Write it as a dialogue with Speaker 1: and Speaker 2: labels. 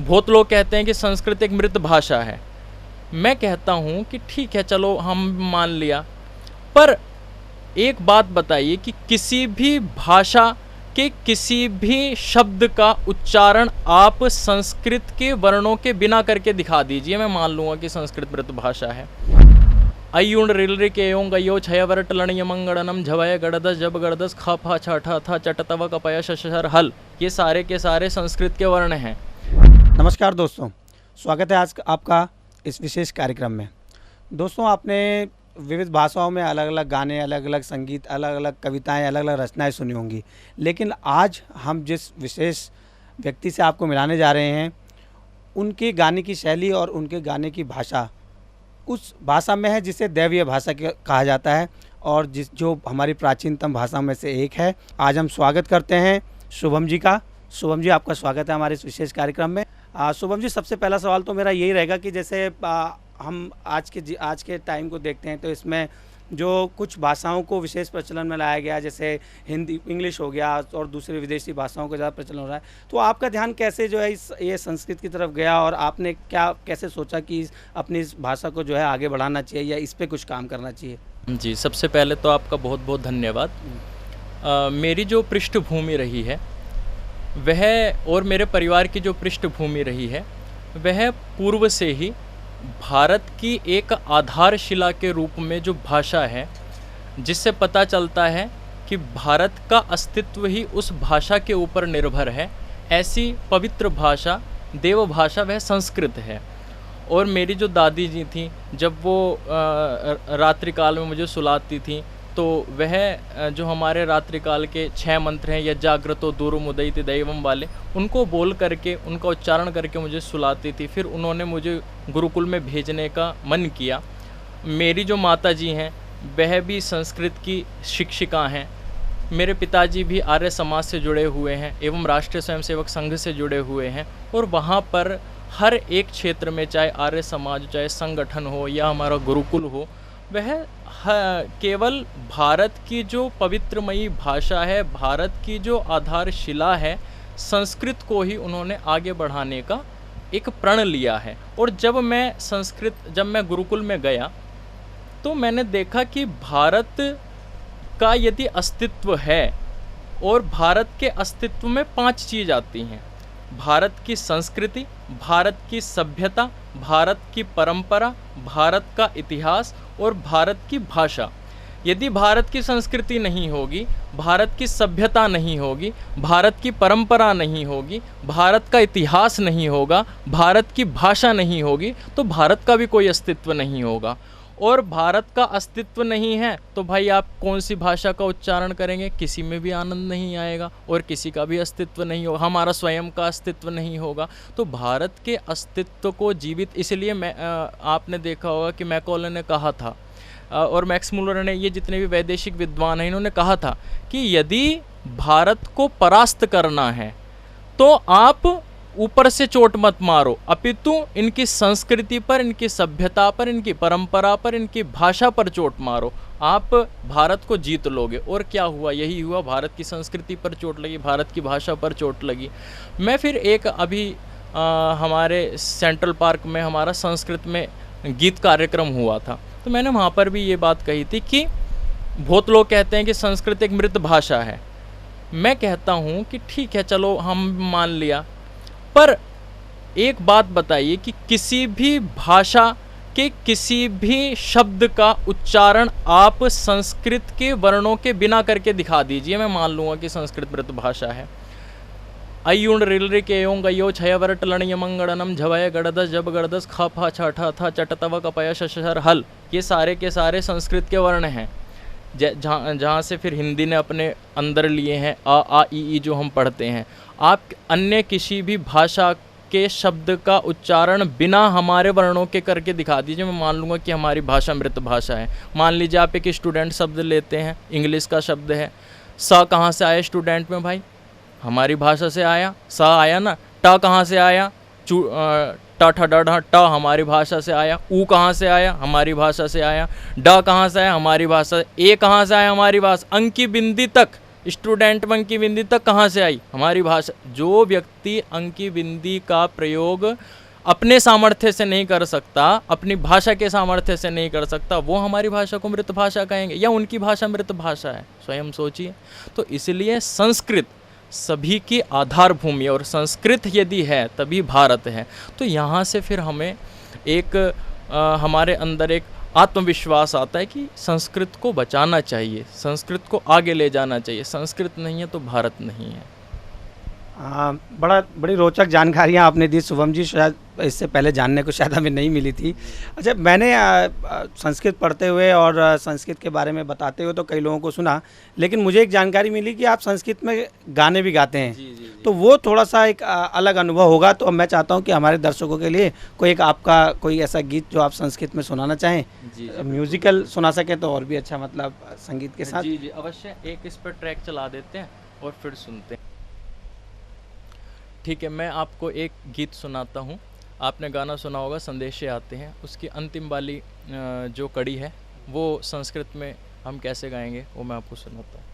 Speaker 1: बहुत लोग कहते हैं कि संस्कृत एक मृत भाषा है। मैं कहता हूँ कि ठीक है, चलो हम मान लिया, पर एक बात बताइए कि किसी भी भाषा के किसी भी शब्द का उच्चारण आप संस्कृत के वर्णों के बिना करके दिखा दीजिए, मैं मान लूँगा कि संस्कृत मृत भाषा है। अयुण रिलरि के यों गयो छयवर टलणीय मंगड़नम झवय गड़दस जब गड़दस ख फ छ ठ थ चट तव कपय शशर हल, ये सारे के सारे संस्कृत के वर्ण हैं।
Speaker 2: नमस्कार दोस्तों, स्वागत है आज आपका इस विशेष कार्यक्रम में। दोस्तों, आपने विविध भाषाओं में अलग अलग गाने, अलग अलग संगीत, अलग अलग कविताएं, अलग अलग रचनाएं सुनी होंगी, लेकिन आज हम जिस विशेष व्यक्ति से आपको मिलाने जा रहे हैं, उनकी गाने की शैली और उनके गाने की भाषा उस भाषा में है जिसे दैवीय भाषा कहा जाता है और जो हमारी प्राचीनतम भाषा में से एक है। आज हम स्वागत करते हैं शुभम जी का। शुभम जी, आपका स्वागत है हमारे इस विशेष कार्यक्रम में। शुभम जी, सबसे पहला सवाल तो मेरा यही रहेगा कि जैसे हम आज के टाइम को देखते हैं तो इसमें जो कुछ भाषाओं को विशेष प्रचलन में लाया गया, जैसे हिंदी, इंग्लिश हो गया और दूसरी विदेशी भाषाओं का ज़्यादा प्रचलन हो रहा है, तो आपका ध्यान कैसे जो है ये संस्कृत की तरफ गया और आपने कैसे सोचा कि अपनी इस भाषा को जो है आगे बढ़ाना चाहिए या इस पर कुछ काम करना चाहिए?
Speaker 1: जी, सबसे पहले तो आपका बहुत बहुत धन्यवाद। मेरी जो पृष्ठभूमि रही है वह, और मेरे परिवार की जो पृष्ठभूमि रही है वह पूर्व से ही भारत की एक आधारशिला के रूप में जो भाषा है, जिससे पता चलता है कि भारत का अस्तित्व ही उस भाषा के ऊपर निर्भर है, ऐसी पवित्र भाषा, देव भाषा वह संस्कृत है। और मेरी जो दादी जी थी, जब वो रात्रिकाल में मुझे सुलाती थी, तो वह जो हमारे रात्रिकाल के 6 मंत्र हैं, या जागृतो दूरम उदयति दैवम वाले, उनको बोल करके, उनका उच्चारण करके मुझे सुलाती थी। फिर उन्होंने मुझे गुरुकुल में भेजने का मन किया। मेरी जो माता जी हैं वह भी संस्कृत की शिक्षिका हैं। मेरे पिताजी भी आर्य समाज से जुड़े हुए हैं एवं राष्ट्रीय स्वयंसेवक संघ से जुड़े हुए हैं, और वहाँ पर हर एक क्षेत्र में, चाहे आर्य समाज, चाहे संगठन हो या हमारा गुरुकुल हो, वह केवल भारत की जो पवित्रमयी भाषा है, भारत की जो आधारशिला है, संस्कृत को ही उन्होंने आगे बढ़ाने का एक प्रण लिया है। और जब मैं गुरुकुल में गया तो मैंने देखा कि भारत का यदि अस्तित्व है, और भारत के अस्तित्व में 5 चीज़ आती हैं: भारत की संस्कृति, भारत की सभ्यता, भारत की परंपरा, भारत का इतिहास और भारत की भाषा। यदि भारत की संस्कृति नहीं होगी, भारत की सभ्यता नहीं होगी, भारत की परंपरा नहीं होगी, भारत का इतिहास नहीं होगा, भारत की भाषा नहीं होगी, तो भारत का भी कोई अस्तित्व नहीं होगा। और भारत का अस्तित्व नहीं है तो भाई आप कौन सी भाषा का उच्चारण करेंगे? किसी में भी आनंद नहीं आएगा और किसी का भी अस्तित्व नहीं होगा, हमारा स्वयं का अस्तित्व नहीं होगा। तो भारत के अस्तित्व को जीवित, इसलिए आपने देखा होगा कि मैकॉले ने कहा था, और मैक्स मुलर ने, ये जितने भी वैदेशिक विद्वान हैं, इन्होंने कहा था कि यदि भारत को परास्त करना है तो आप ऊपर से चोट मत मारो, अपितु इनकी संस्कृति पर, इनकी सभ्यता पर, इनकी परंपरा पर, इनकी भाषा पर चोट मारो, आप भारत को जीत लोगे। और क्या हुआ? यही हुआ। भारत की संस्कृति पर चोट लगी, भारत की भाषा पर चोट लगी। मैं फिर अभी हमारे सेंट्रल पार्क में हमारा संस्कृत में गीत कार्यक्रम हुआ था, तो मैंने वहाँ पर भी ये बात कही थी कि बहुत लोग कहते हैं कि संस्कृत एक मृत भाषा है। मैं कहता हूँ कि ठीक है, चलो हम मान लिया, पर एक बात बताइए कि किसी भी भाषा के किसी भी शब्द का उच्चारण आप संस्कृत के वर्णों के बिना करके दिखा दीजिए, मैं मान लूँगा कि संस्कृत मृत भाषा है। अयुण रिलरि के यों गयो छयवर टलणीय मंगड़नम झवय गड़दस जब गड़दस ख फ छ ठ थ चट तव कपय शशर हल, ये सारे के सारे संस्कृत के वर्ण हैं। जहाँ से फिर हिंदी ने अपने अंदर लिए हैं आ ई जो हम पढ़ते हैं। आप अन्य किसी भी भाषा के शब्द का उच्चारण बिना हमारे वर्णों के करके दिखा दीजिए, मैं मान लूँगा कि हमारी भाषा मृत भाषा है। मान लीजिए आप एक स्टूडेंट शब्द लेते हैं, इंग्लिश का शब्द है, स कहाँ से आया स्टूडेंट में? भाई हमारी भाषा से आया, स आया ना। ट कहाँ से आया? ट ठ ड ढ ट हमारी भाषा से आया। ऊ कहाँ से आया? हमारी भाषा से आया। ड कहाँ से आया? हमारी भाषा। ए कहाँ से आया? हमारी भाषा। अंक की बिंदी तक स्टूडेंट में अंकी बिंदी तक कहाँ से आई? हमारी भाषा। जो व्यक्ति अंकी बिंदी का प्रयोग अपने सामर्थ्य से नहीं कर सकता, अपनी भाषा के सामर्थ्य से नहीं कर सकता, वो हमारी भाषा को मृत भाषा कहेंगे या उनकी भाषा मृत भाषा है? स्वयं सोचिए। तो इसलिए संस्कृत सभी की आधार भूमि, और संस्कृत यदि है तभी भारत है। तो यहाँ से फिर हमें एक हमारे अंदर एक आत्मविश्वास आता है कि संस्कृत को बचाना चाहिए, संस्कृत को आगे ले जाना चाहिए। संस्कृत नहीं है तो भारत नहीं है।
Speaker 2: बड़ी रोचक जानकारियाँ आपने दी शुभम जी, शायद इससे पहले जानने को शायद हमें नहीं मिली थी। अच्छा, मैंने संस्कृत पढ़ते हुए और संस्कृत के बारे में बताते हुए तो कई लोगों को सुना, लेकिन मुझे एक जानकारी मिली कि आप संस्कृत में गाने भी गाते हैं। जी। तो वो थोड़ा सा एक अलग अनुभव होगा। तो मैं चाहता हूँ कि हमारे दर्शकों के लिए कोई एक आपका कोई ऐसा गीत जो आप संस्कृत में सुनाना चाहें। जी। म्यूजिकल सुना सकें तो और भी अच्छा, मतलब संगीत के साथ।
Speaker 1: जी अवश्य। एक इस पर ट्रैक चला देते हैं और फिर सुनते हैं। ठीक है, मैं आपको एक गीत सुनाता हूँ। आपने गाना सुना होगा संदेशे आते हैं, उसकी अंतिम वाली जो कड़ी है वो संस्कृत में हम कैसे गाएंगे वो मैं आपको सुनाता हूँ।